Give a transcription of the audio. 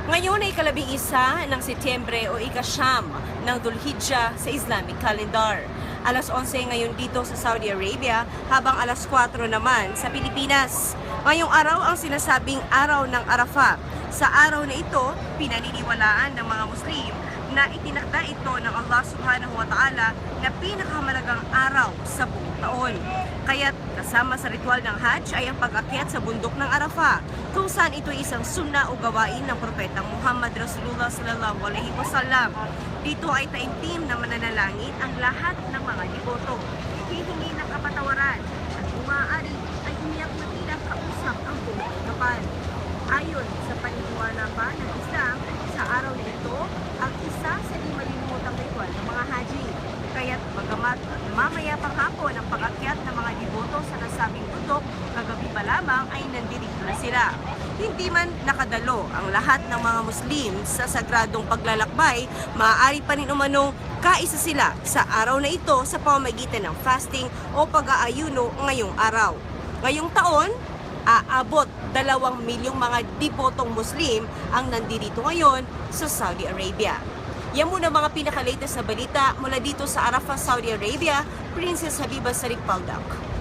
Ngayon ay ika-11 ng Setyembre o ika-9 ng Dhul-Hijjah sa Islamic calendar. Alas 11 ngayon dito sa Saudi Arabia, habang alas 4 naman sa Pilipinas. Ngayong araw ang sinasabing araw ng Arafah. Sa araw na ito, pinaniniwalaan ng mga Muslim na itinakda ito ng Allah Subhanahu wa Ta'ala na pinakamalagang araw sa buong taon. Kaya't kasama sa ritual ng Hajj ay ang pag-akyat sa bundok ng Arafah, kung saan ito isang sunna o gawain ng Propeta Muhammad Rasulullah Sallallahu Alaihi Wasallam. Dito ay taimtim na mananalangin ang lahat ng mga devoto, hihingi ng kapatawaran at umaari ay umiyak na tila kausap ang buong kapal. Ayon sa paniniwala pa ng Islam, sa araw na ito, ang isa sa di malilimutang ritual ng mga haji. Kaya't bagamat mamaya pang hapon ang pag-akyat ng mga deboto sa nasabing bundok, kagabi pa lamang ay nandirito na sila. Hindi man nakadalo ang lahat ng mga Muslim sa sagradong paglalakbay, maaari pa rin umanong kaisa sila sa araw na ito sa pamamagitan ng fasting o pag-aayuno ngayong araw. Ngayong taon, aabot 2 milyong mga debotong Muslim ang nandirito ngayon sa Saudi Arabia. Yan muna mga pinaka-latest na balita mula dito sa Arafah, Saudi Arabia. Princess Habiba Sarip Paldak.